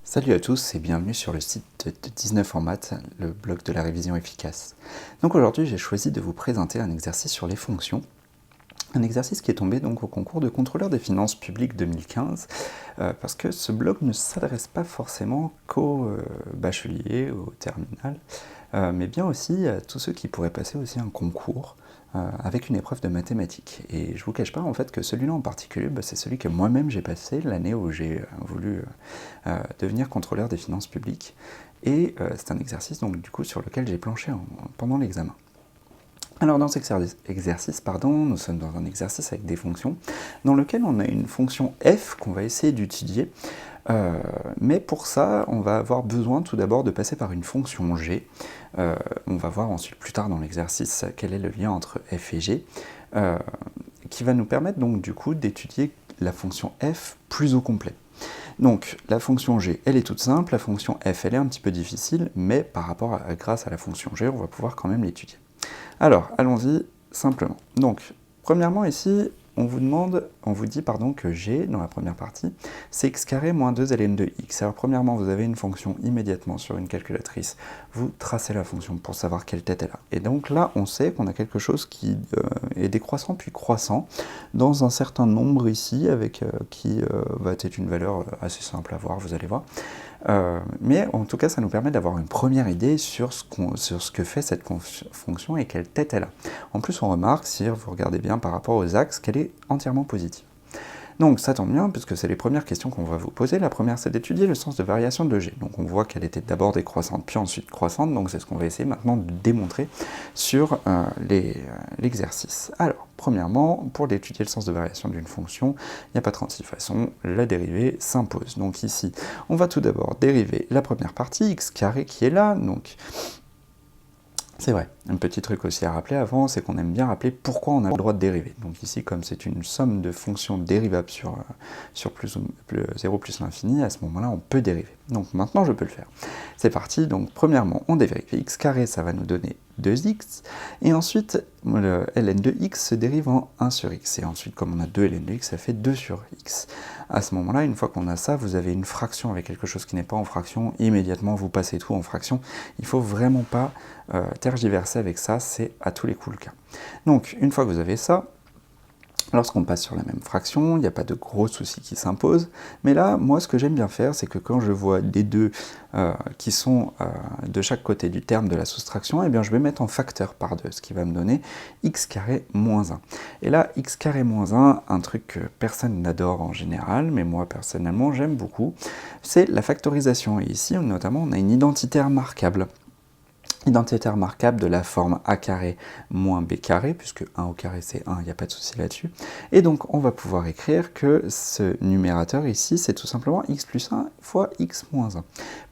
Salut à tous et bienvenue sur le site de 19 en maths, le blog de la révision efficace. Donc aujourd'hui j'ai choisi de vous présenter un exercice sur les fonctions, un exercice qui est tombé donc au concours de contrôleur des finances publiques 2015, parce que ce blog ne s'adresse pas forcément qu'aux bacheliers, aux terminales, mais bien aussi à tous ceux qui pourraient passer aussi un concours avec une épreuve de mathématiques. Et je vous cache pas en fait que celui-là en particulier, c'est celui que moi-même j'ai passé l'année où j'ai voulu devenir contrôleur des finances publiques. Et c'est un exercice donc du coup sur lequel j'ai planché pendant l'examen. Alors dans cet exercice, nous sommes dans un exercice avec des fonctions, dans lequel on a une fonction f qu'on va essayer d'étudier, mais pour ça, on va avoir besoin tout d'abord de passer par une fonction g. On va voir ensuite plus tard dans l'exercice quel est le lien entre f et g, qui va nous permettre donc du coup d'étudier la fonction f plus au complet. Donc la fonction g, elle est toute simple, la fonction f, elle est un petit peu difficile, mais grâce à la fonction g, on va pouvoir quand même l'étudier. Alors, allons-y simplement. Donc, premièrement ici, on vous dit que g, dans la première partie, c'est x carré moins 2 ln de x. Alors premièrement, vous avez une fonction immédiatement sur une calculatrice. Vous tracez la fonction pour savoir quelle tête elle a. Et donc là, on sait qu'on a quelque chose qui est décroissant puis croissant dans un certain nombre ici, qui va être une valeur assez simple à voir, vous allez voir. Mais en tout cas, ça nous permet d'avoir une première idée sur ce que fait cette fonction et quelle tête elle a. En plus, on remarque, si vous regardez bien par rapport aux axes, qu'elle est entièrement positive. Donc ça tombe bien, puisque c'est les premières questions qu'on va vous poser. La première, c'est d'étudier le sens de variation de g. Donc on voit qu'elle était d'abord décroissante, puis ensuite croissante, donc c'est ce qu'on va essayer maintenant de démontrer sur l'exercice. Alors, premièrement, pour étudier le sens de variation d'une fonction, il n'y a pas 36 façons, la dérivée s'impose. Donc ici, on va tout d'abord dériver la première partie, x carré qui est là, donc c'est vrai, un petit truc aussi à rappeler avant, c'est qu'on aime bien rappeler pourquoi on a le droit de dériver. Donc ici, comme c'est une somme de fonctions dérivables sur 0 plus l'infini, à ce moment-là, on peut dériver. Donc maintenant, je peux le faire. C'est parti, donc premièrement, on dérive. X carré, ça va nous donner 2x, et ensuite, le ln de x se dérive en 1 sur x, et ensuite, comme on a 2 ln de x, ça fait 2 sur x. À ce moment-là, une fois qu'on a ça, vous avez une fraction avec quelque chose qui n'est pas en fraction, immédiatement, vous passez tout en fraction. Il ne faut vraiment pas tergiverser avec ça, c'est à tous les coups le cas. Donc, une fois que vous avez ça, lorsqu'on passe sur la même fraction, il n'y a pas de gros soucis qui s'imposent, mais là, moi, ce que j'aime bien faire, c'est que quand je vois des deux qui sont de chaque côté du terme de la soustraction, eh bien, je vais mettre en facteur par 2, ce qui va me donner x carré moins 1. Et là, x carré moins 1, un truc que personne n'adore en général, mais moi, personnellement, j'aime beaucoup, c'est la factorisation. Et ici, notamment, on a une identité remarquable. Identité remarquable de la forme a carré moins b carré, puisque 1 au carré c'est 1, il n'y a pas de souci là-dessus. Et donc on va pouvoir écrire que ce numérateur ici, c'est tout simplement x plus 1 fois x moins 1.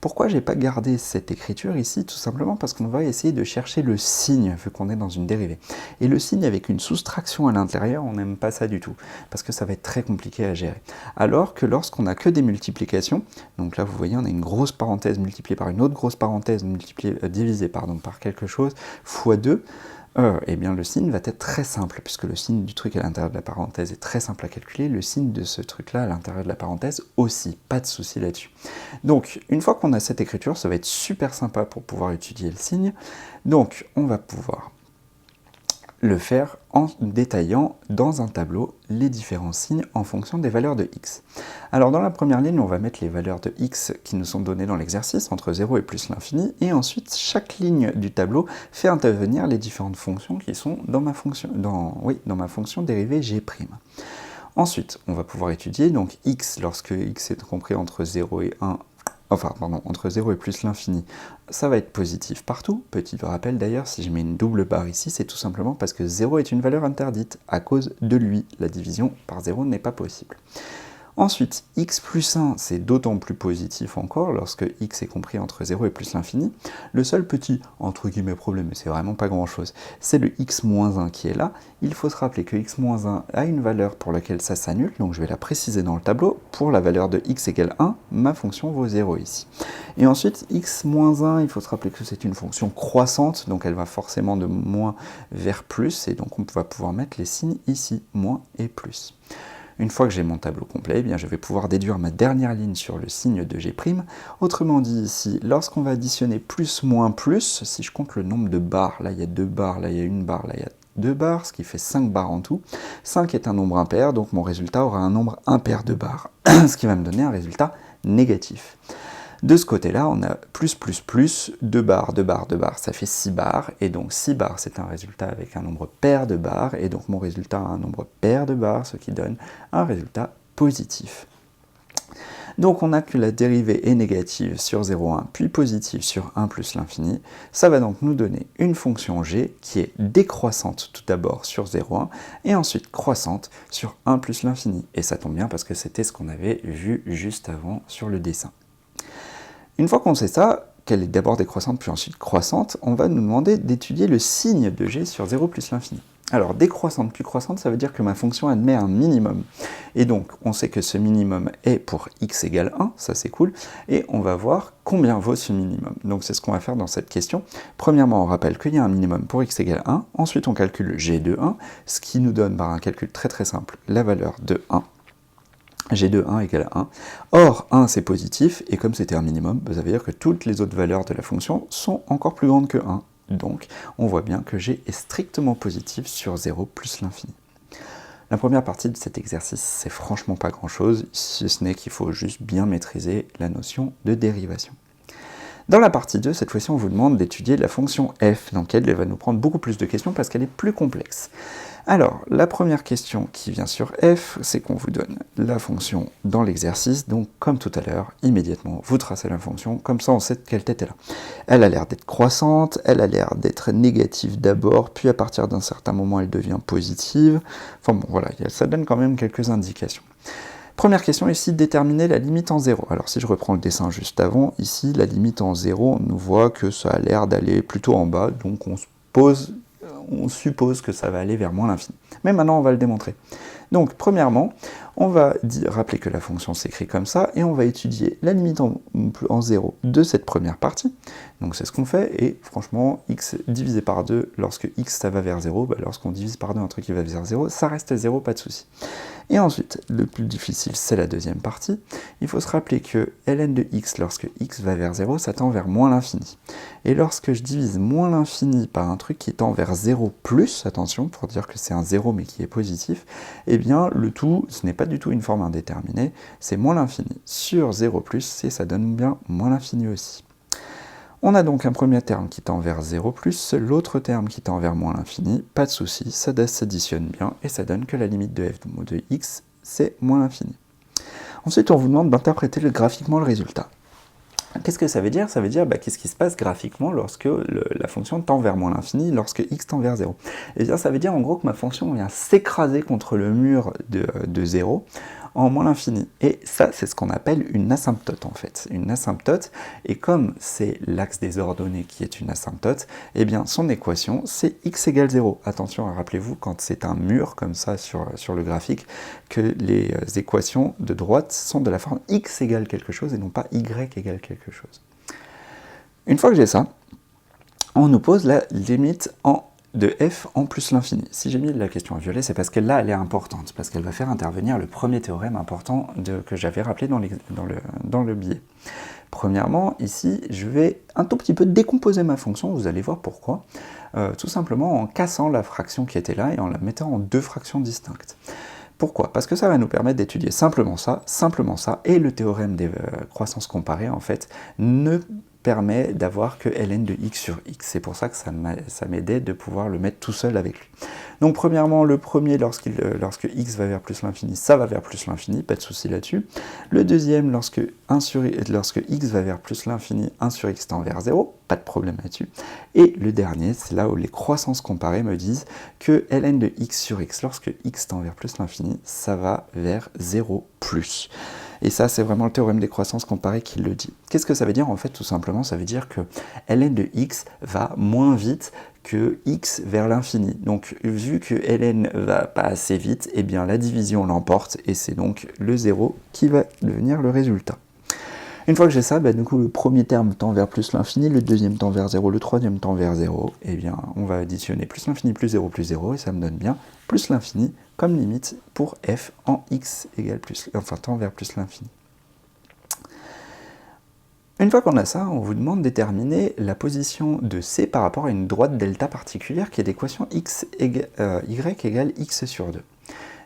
Pourquoi j'ai pas gardé cette écriture ici? Tout simplement parce qu'on va essayer de chercher le signe, vu qu'on est dans une dérivée. Et le signe avec une soustraction à l'intérieur, on n'aime pas ça du tout, parce que ça va être très compliqué à gérer. Alors que lorsqu'on n'a que des multiplications, donc là vous voyez on a une grosse parenthèse multipliée par une autre grosse parenthèse divisée par quelque chose fois 2, eh bien le signe va être très simple, puisque le signe du truc à l'intérieur de la parenthèse est très simple à calculer, le signe de ce truc-là à l'intérieur de la parenthèse aussi, pas de souci là-dessus. Donc, une fois qu'on a cette écriture, ça va être super sympa pour pouvoir étudier le signe, donc on va pouvoir le faire en détaillant dans un tableau les différents signes en fonction des valeurs de x. Alors dans la première ligne, on va mettre les valeurs de x qui nous sont données dans l'exercice, entre 0 et plus l'infini, et ensuite chaque ligne du tableau fait intervenir les différentes fonctions qui sont dans ma fonction dérivée g'. Ensuite, on va pouvoir étudier donc x lorsque x est compris entre 0 et 1, entre 0 et plus l'infini, ça va être positif partout. Petit rappel d'ailleurs, si je mets une double barre ici, c'est tout simplement parce que 0 est une valeur interdite à cause de lui. La division par 0 n'est pas possible. Ensuite, x plus 1, c'est d'autant plus positif encore lorsque x est compris entre 0 et plus l'infini. Le seul petit, entre guillemets, problème, mais c'est vraiment pas grand chose, c'est le x moins 1 qui est là. Il faut se rappeler que x moins 1 a une valeur pour laquelle ça s'annule, donc je vais la préciser dans le tableau. Pour la valeur de x égale 1, ma fonction vaut 0 ici. Et ensuite, x moins 1, il faut se rappeler que c'est une fonction croissante, donc elle va forcément de moins vers plus, et donc on va pouvoir mettre les signes ici, moins et plus. Une fois que j'ai mon tableau complet, eh bien, je vais pouvoir déduire ma dernière ligne sur le signe de G'. Autrement dit ici, lorsqu'on va additionner plus moins plus, si je compte le nombre de barres, là il y a 2 barres, là il y a 1 barre, là il y a 2 barres, ce qui fait 5 barres en tout. 5 est un nombre impair, donc mon résultat aura un nombre impair de barres, ce qui va me donner un résultat négatif. De ce côté-là, on a plus, 2 barres, 2 barres, 2 barres, ça fait 6 barres, et donc 6 barres, c'est un résultat avec un nombre pair de barres, et donc mon résultat a un nombre pair de barres, ce qui donne un résultat positif. Donc on a que la dérivée est négative sur 0,1, puis positive sur 1 plus l'infini. Ça va donc nous donner une fonction g qui est décroissante tout d'abord sur 0,1, et ensuite croissante sur 1 plus l'infini. Et ça tombe bien parce que c'était ce qu'on avait vu juste avant sur le dessin. Une fois qu'on sait ça, qu'elle est d'abord décroissante puis ensuite croissante, on va nous demander d'étudier le signe de g sur 0 plus l'infini. Alors décroissante puis croissante, ça veut dire que ma fonction admet un minimum. Et donc on sait que ce minimum est pour x égale 1, ça c'est cool, et on va voir combien vaut ce minimum. Donc c'est ce qu'on va faire dans cette question. Premièrement, on rappelle qu'il y a un minimum pour x égale 1, ensuite on calcule g de 1, ce qui nous donne par un calcul très simple la valeur de 1. G de 1 égale 1. Or, 1 c'est positif, et comme c'était un minimum, ça veut dire que toutes les autres valeurs de la fonction sont encore plus grandes que 1. Donc, on voit bien que G est strictement positif sur 0 plus l'infini. La première partie de cet exercice, c'est franchement pas grand-chose, si ce n'est qu'il faut juste bien maîtriser la notion de dérivation. Dans la partie 2, cette fois-ci, on vous demande d'étudier la fonction f, dans laquelle elle va nous prendre beaucoup plus de questions parce qu'elle est plus complexe. Alors, la première question qui vient sur f, c'est qu'on vous donne la fonction dans l'exercice, donc comme tout à l'heure, immédiatement, vous tracez la fonction, comme ça on sait de quelle tête elle a. Elle a l'air d'être croissante, elle a l'air d'être négative d'abord, puis à partir d'un certain moment elle devient positive. Enfin bon, voilà, ça donne quand même quelques indications. Première question ici, déterminer la limite en 0. Alors si je reprends le dessin juste avant, ici la limite en 0, on nous voit que ça a l'air d'aller plutôt en bas, donc on suppose que ça va aller vers moins l'infini. Mais maintenant on va le démontrer. Donc premièrement, on va rappeler que la fonction s'écrit comme ça, et on va étudier la limite en 0 de cette première partie. Donc c'est ce qu'on fait, et franchement, x divisé par 2, lorsque x ça va vers 0, lorsqu'on divise par 2 un truc qui va vers 0, ça reste 0, pas de souci. Et ensuite, le plus difficile, c'est la deuxième partie. Il faut se rappeler que ln de x, lorsque x va vers 0, ça tend vers moins l'infini. Et lorsque je divise moins l'infini par un truc qui tend vers 0 plus, attention, pour dire que c'est un 0 mais qui est positif, eh bien le tout, ce n'est pas du tout une forme indéterminée, c'est moins l'infini sur 0 plus, et ça donne bien moins l'infini aussi. On a donc un premier terme qui tend vers 0 plus, l'autre terme qui tend vers moins l'infini, pas de souci, ça s'additionne bien, et ça donne que la limite de f de x, c'est moins l'infini. Ensuite, on vous demande d'interpréter graphiquement le résultat. Qu'est-ce que ça veut dire? Ça veut dire qu'est-ce qui se passe graphiquement lorsque la fonction tend vers moins l'infini, lorsque x tend vers 0. Et bien ça veut dire en gros que ma fonction vient s'écraser contre le mur de 0 en moins l'infini. Et ça, c'est ce qu'on appelle une asymptote en fait. Une asymptote, et comme c'est l'axe des ordonnées qui est une asymptote, eh bien son équation c'est x égale 0. Attention, rappelez-vous quand c'est un mur comme ça sur le graphique, que les équations de droite sont de la forme x égale quelque chose et non pas y égale quelque chose. Une fois que j'ai ça, on nous pose la limite de f en plus l'infini. Si j'ai mis la question en violet, c'est parce que là, elle est importante, parce qu'elle va faire intervenir le premier théorème important que j'avais rappelé dans le billet. Premièrement, ici, je vais un tout petit peu décomposer ma fonction, vous allez voir pourquoi, tout simplement en cassant la fraction qui était là et en la mettant en deux fractions distinctes. Pourquoi? Parce que ça va nous permettre d'étudier simplement ça, et le théorème des croissances comparées, en fait, ne permet d'avoir que ln de x sur x. C'est pour ça que ça m'aidait de pouvoir le mettre tout seul avec lui. Donc premièrement, le premier, lorsque x va vers plus l'infini, ça va vers plus l'infini, pas de souci là-dessus. Le deuxième, lorsque x va vers plus l'infini, 1 sur x tend vers 0, pas de problème là-dessus. Et le dernier, c'est là où les croissances comparées me disent que ln de x sur x, lorsque x tend vers plus l'infini, ça va vers 0 plus. Et ça, c'est vraiment le théorème des croissances comparées qui le dit. Qu'est-ce que ça veut dire? En fait, tout simplement, ça veut dire que ln de x va moins vite que x vers l'infini. Donc, vu que ln va pas assez vite, eh bien la division l'emporte, et c'est donc le 0 qui va devenir le résultat. Une fois que j'ai ça, du coup le premier terme tend vers plus l'infini, le deuxième tend vers 0, le troisième tend vers 0, et bien on va additionner plus l'infini plus 0, et ça me donne bien plus l'infini comme limite pour f en x égale plus, enfin tend vers plus l'infini. Une fois qu'on a ça, on vous demande de déterminer la position de C par rapport à une droite delta particulière qui est l'équation y égale x sur 2.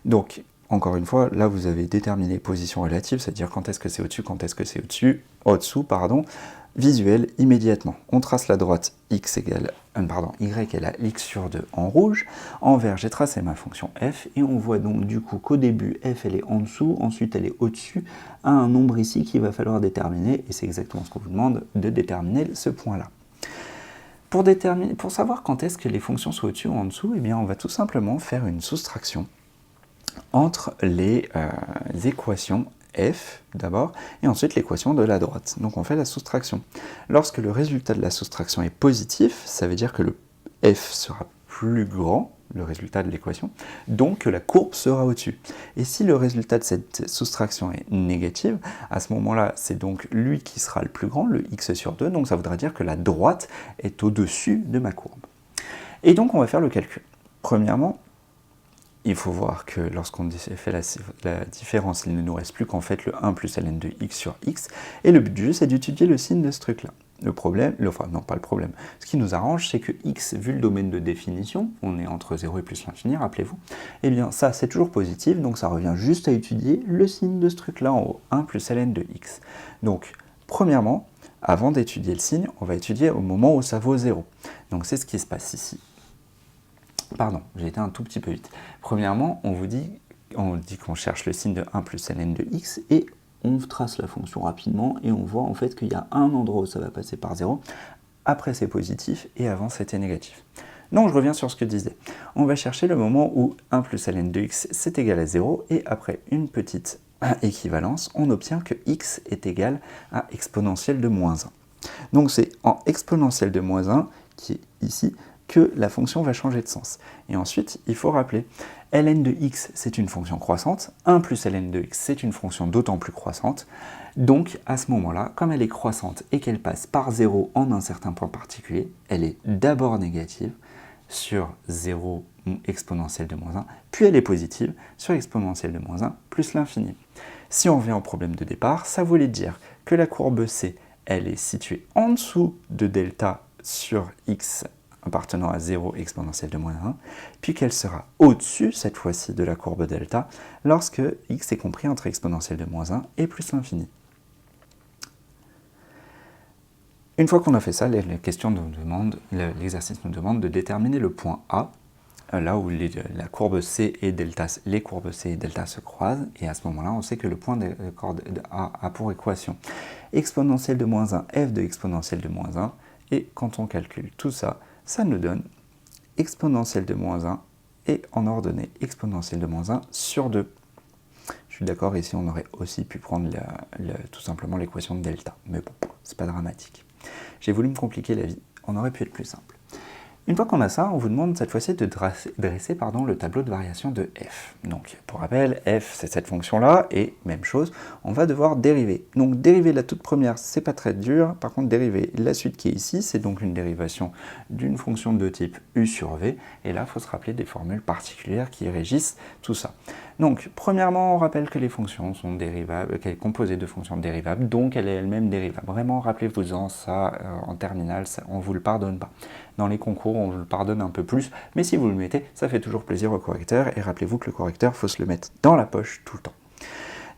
Donc, encore une fois, là vous avez déterminé position relative, c'est-à-dire quand est-ce que c'est au-dessus, quand est-ce que c'est au-dessous, visuel immédiatement. On trace la droite y égale x sur 2 en rouge. En vert, j'ai tracé ma fonction f et on voit donc du coup qu'au début, f elle est en dessous, ensuite elle est au-dessus, à un nombre ici qu'il va falloir déterminer, et c'est exactement ce qu'on vous demande de déterminer ce point-là. Pour savoir quand est-ce que les fonctions sont au-dessus ou en dessous, eh bien on va tout simplement faire une soustraction entre les équations f d'abord, et ensuite l'équation de la droite. Donc on fait la soustraction. Lorsque le résultat de la soustraction est positif, ça veut dire que le f sera plus grand, le résultat de l'équation, donc que la courbe sera au-dessus. Et si le résultat de cette soustraction est négative, à ce moment-là, c'est donc lui qui sera le plus grand, le x sur 2, donc ça voudra dire que la droite est au-dessus de ma courbe. Et donc on va faire le calcul. Premièrement, il faut voir que lorsqu'on fait la différence, il ne nous reste plus qu'en fait le 1 plus ln de x sur x, et le but du jeu, c'est d'étudier le signe de ce truc-là. Le problème, non pas le problème, ce qui nous arrange, c'est que x, vu le domaine de définition, on est entre 0 et plus l'infini, rappelez-vous, eh bien ça c'est toujours positif, donc ça revient juste à étudier le signe de ce truc-là en haut, 1 plus ln de x. Donc, premièrement, avant d'étudier le signe, on va étudier au moment où ça vaut 0. Donc c'est ce qui se passe ici. Pardon, j'ai été un tout petit peu vite. Premièrement, on dit qu'on cherche le signe de 1 plus ln de x et on trace la fonction rapidement et on voit en fait qu'il y a un endroit où ça va passer par 0, après c'est positif et avant c'était négatif. Donc je reviens sur ce que je disais. On va chercher le moment où 1 plus ln de x c'est égal à 0 et après une petite équivalence, on obtient que x est égal à exponentielle de moins 1. Donc c'est en exponentielle de moins 1, qui est ici, que la fonction va changer de sens. Et ensuite, il faut rappeler, ln de x, c'est une fonction croissante, 1 plus ln de x, c'est une fonction d'autant plus croissante. Donc, à ce moment-là, comme elle est croissante et qu'elle passe par 0 en un certain point particulier, elle est d'abord négative sur 0 exponentielle de moins 1, puis elle est positive sur exponentielle de moins 1 plus l'infini. Si on revient au problème de départ, ça voulait dire que la courbe C, elle est située en dessous de delta sur x appartenant à 0 exponentielle de moins 1, puis qu'elle sera au-dessus, cette fois-ci, de la courbe delta, lorsque x est compris entre exponentielle de moins 1 et plus l'infini. Une fois qu'on a fait ça, l'exercice nous demande de déterminer le point A, là où la courbe C et delta, les courbes C et delta se croisent, et à ce moment-là, on sait que le point de A a pour équation exponentielle de moins 1, f de exponentielle de moins 1, et quand on calcule tout ça, ça nous donne exponentielle de moins 1 et en ordonnée exponentielle de moins 1 sur 2. Je suis d'accord, ici on aurait aussi pu prendre tout simplement l'équation de delta, mais bon, c'est pas dramatique. J'ai voulu me compliquer la vie, on aurait pu être plus simple. Une fois qu'on a ça, on vous demande cette fois-ci de dresser le tableau de variation de f. Donc, pour rappel, f, c'est cette fonction-là, et même chose, on va devoir dériver. Donc, dériver la toute première, c'est pas très dur. Par contre, dériver la suite qui est ici, c'est donc une dérivation d'une fonction de type u sur v. Et là, il faut se rappeler des formules particulières qui régissent tout ça. Donc, premièrement, on rappelle que les fonctions sont dérivables, qu'elle est composée de fonctions dérivables, donc elle est elle-même dérivable. Vraiment, rappelez-vous-en ça en terminale, ça, on ne vous le pardonne pas. Dans les concours, on vous le pardonne un peu plus, mais si vous le mettez, ça fait toujours plaisir au correcteur, et rappelez-vous que le correcteur, il faut se le mettre dans la poche tout le temps.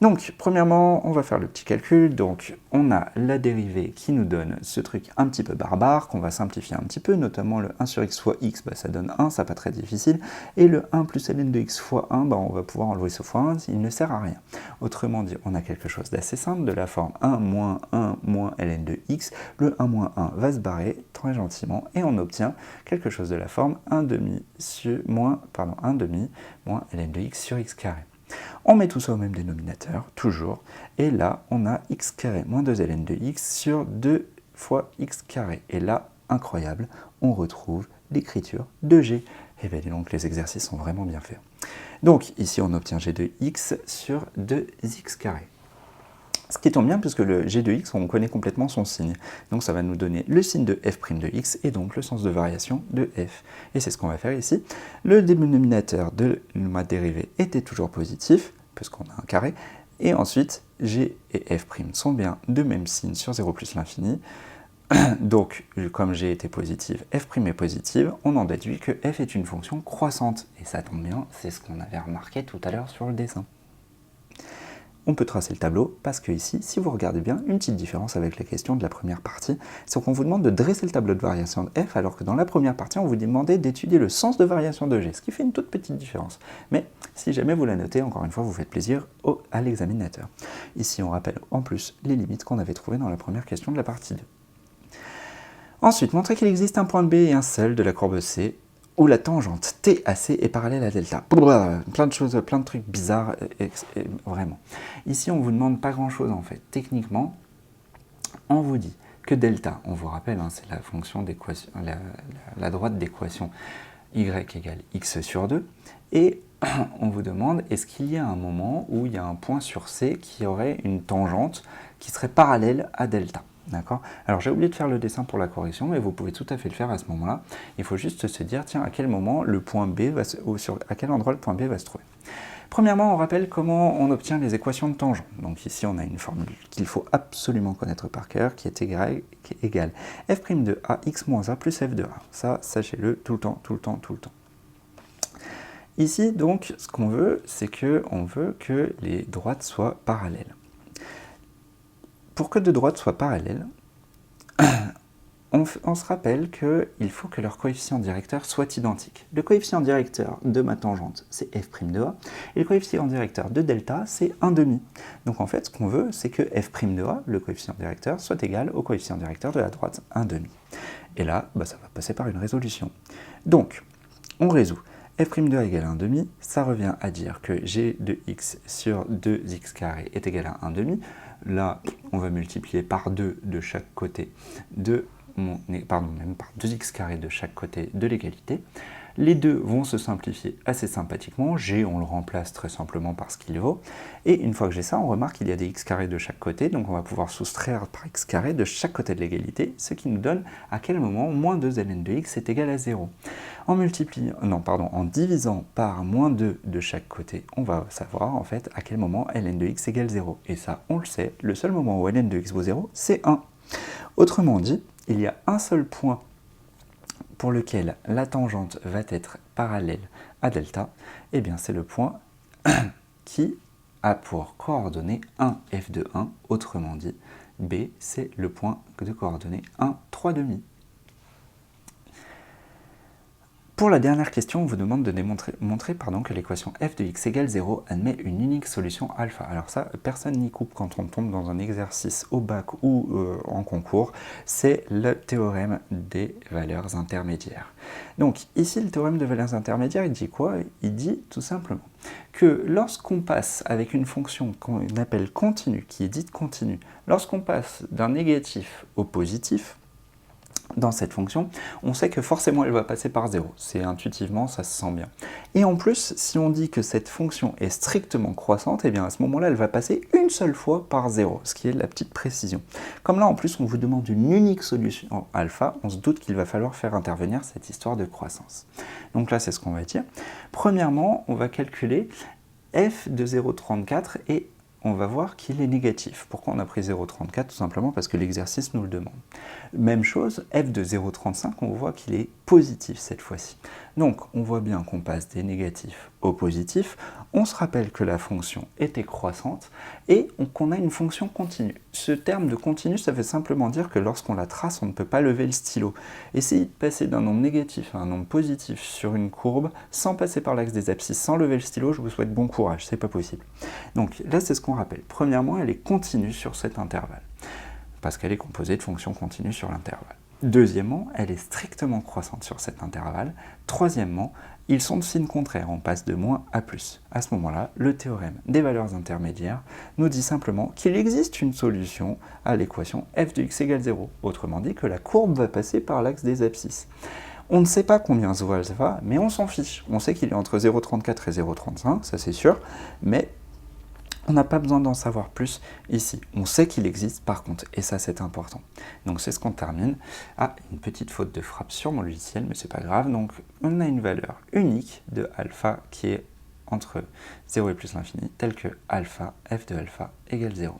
Donc, premièrement, on va faire le petit calcul. Donc, on a la dérivée qui nous donne ce truc un petit peu barbare, qu'on va simplifier un petit peu, notamment le 1 sur x fois x, ça donne 1, ça pas très difficile, et le 1 plus ln de x fois 1, on va pouvoir enlever ce fois 1, il ne sert à rien. Autrement dit, on a quelque chose d'assez simple, de la forme 1 moins ln de x, le 1 moins 1 va se barrer très gentiment, et on obtient quelque chose de la forme 1 demi moins ln de x sur x carré. On met tout ça au même dénominateur, toujours, et là, on a x carré moins 2 ln de x sur 2 fois x carré. Et là, incroyable, on retrouve l'écriture de g. Et bien donc, les exercices sont vraiment bien faits. Donc, ici, on obtient g de x sur 2x carré. Ce qui tombe bien puisque le g de x, on connaît complètement son signe. Donc ça va nous donner le signe de f' de x et donc le sens de variation de f. Et c'est ce qu'on va faire ici. Le dénominateur de ma dérivée était toujours positif, puisqu'on a un carré. Et ensuite, g et f' sont bien de même signe sur 0 plus l'infini. Donc, comme g était positive, f' est positive, on en déduit que f est une fonction croissante. Et ça tombe bien, c'est ce qu'on avait remarqué tout à l'heure sur le dessin. On peut tracer le tableau parce que ici, si vous regardez bien, une petite différence avec les questions de la première partie, c'est qu'on vous demande de dresser le tableau de variation de f, alors que dans la première partie, on vous demandait d'étudier le sens de variation de g, ce qui fait une toute petite différence. Mais si jamais vous la notez, encore une fois, vous faites plaisir à l'examinateur. Ici, on rappelle en plus les limites qu'on avait trouvées dans la première question de la partie 2. Ensuite, montrer qu'il existe un point B et un seul de la courbe C où la tangente T à C est parallèle à delta. Plein de choses, plein de trucs bizarres, vraiment. Ici, on vous demande pas grand-chose en fait. Techniquement, on vous dit que delta, on vous rappelle, hein, c'est la fonction d'équation, la droite d'équation y égale x sur 2, et on vous demande est-ce qu'il y a un moment où il y a un point sur C qui aurait une tangente qui serait parallèle à delta. D'accord. Alors j'ai oublié de faire le dessin pour la correction, mais vous pouvez tout à fait le faire à ce moment-là. Il faut juste se dire, tiens, à quel moment le point B va à quel endroit le point B va se trouver. Premièrement, on rappelle comment on obtient les équations de tangente. Donc ici, on a une formule qu'il faut absolument connaître par cœur, qui est égale f' de a x moins a plus f de a. Ça, sachez-le tout le temps, tout le temps, tout le temps. Ici, donc, ce qu'on veut, c'est qu'on veut que les droites soient parallèles. Pour que deux droites soient parallèles, on se rappelle qu'il faut que leur coefficient directeur soit identique. Le coefficient directeur de ma tangente, c'est f' de a, et le coefficient directeur de delta, c'est 1,5. Donc en fait, ce qu'on veut, c'est que f' de a, le coefficient directeur, soit égal au coefficient directeur de la droite, 1,5. Et là, ça va passer par une résolution. Donc, on résout. f' de a égale à 1,5, ça revient à dire que g de x sur 2x carré est égal à 1,5. Là, on va multiplier par 2 de chaque côté même par 2x carré de chaque côté de l'égalité. Les deux vont se simplifier assez sympathiquement. G, on le remplace très simplement par ce qu'il vaut. Et une fois que j'ai ça, on remarque qu'il y a des x carrés de chaque côté. Donc on va pouvoir soustraire par x carré de chaque côté de l'égalité, ce qui nous donne à quel moment moins 2 ln de x est égal à 0. En divisant par moins 2 de chaque côté, on va savoir en fait à quel moment ln de x égale 0. Et ça, on le sait, le seul moment où ln de x vaut 0, c'est 1. Autrement dit, il y a un seul point pour lequel la tangente va être parallèle à delta, et bien c'est le point qui a pour coordonnée 1, f de 1, autrement dit, B, c'est le point de coordonnée 1, 3,5. Pour la dernière question, on vous demande de montrer que l'équation f de x égale 0 admet une unique solution alpha. Alors ça, personne n'y coupe quand on tombe dans un exercice au bac ou en concours, c'est le théorème des valeurs intermédiaires. Donc ici, le théorème des valeurs intermédiaires, il dit quoi? Il dit tout simplement que lorsqu'on passe avec une fonction qu'on appelle continue, qui est dite continue, lorsqu'on passe d'un négatif au positif, dans cette fonction, on sait que forcément elle va passer par 0. C'est intuitivement, ça se sent bien. Et en plus, si on dit que cette fonction est strictement croissante, et bien à ce moment-là, elle va passer une seule fois par 0, ce qui est la petite précision. Comme là, en plus, on vous demande une unique solution alpha, on se doute qu'il va falloir faire intervenir cette histoire de croissance. Donc là, c'est ce qu'on va dire. Premièrement, on va calculer f de 0,34 et on va voir qu'il est négatif. Pourquoi on a pris 0,34? Tout simplement parce que l'exercice nous le demande. Même chose, f de 0,35, on voit qu'il est positif cette fois-ci. Donc, on voit bien qu'on passe des négatifs au positif. On se rappelle que la fonction était croissante et qu'on a une fonction continue. Ce terme de continu, ça veut simplement dire que lorsqu'on la trace, on ne peut pas lever le stylo. Essayez de passer d'un nombre négatif à un nombre positif sur une courbe sans passer par l'axe des abscisses, sans lever le stylo, je vous souhaite bon courage, c'est pas possible. Donc là, c'est ce qu'on rappelle. Premièrement, elle est continue sur cet intervalle, parce qu'elle est composée de fonctions continues sur l'intervalle. Deuxièmement, elle est strictement croissante sur cet intervalle. Troisièmement, ils sont de signe contraire, on passe de moins à plus. À ce moment-là, le théorème des valeurs intermédiaires nous dit simplement qu'il existe une solution à l'équation f de x égale 0. Autrement dit, que la courbe va passer par l'axe des abscisses. On ne sait pas combien ce elle va, mais on s'en fiche. On sait qu'il est entre 0,34 et 0,35, ça c'est sûr, mais On n'a pas besoin d'en savoir plus ici. On sait qu'il existe par contre, et ça c'est important. Donc c'est ce qu'on termine. Ah, une petite faute de frappe sur mon logiciel, mais c'est pas grave. Donc on a une valeur unique de alpha qui est entre 0 et plus l'infini, telle que alpha, f de alpha égale 0.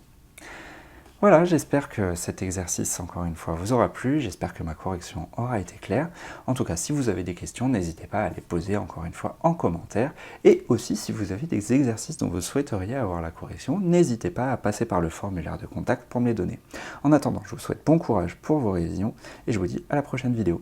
Voilà, j'espère que cet exercice, encore une fois, vous aura plu. J'espère que ma correction aura été claire. En tout cas, si vous avez des questions, n'hésitez pas à les poser, encore une fois, en commentaire. Et aussi, si vous avez des exercices dont vous souhaiteriez avoir la correction, n'hésitez pas à passer par le formulaire de contact pour me les donner. En attendant, je vous souhaite bon courage pour vos révisions et je vous dis à la prochaine vidéo.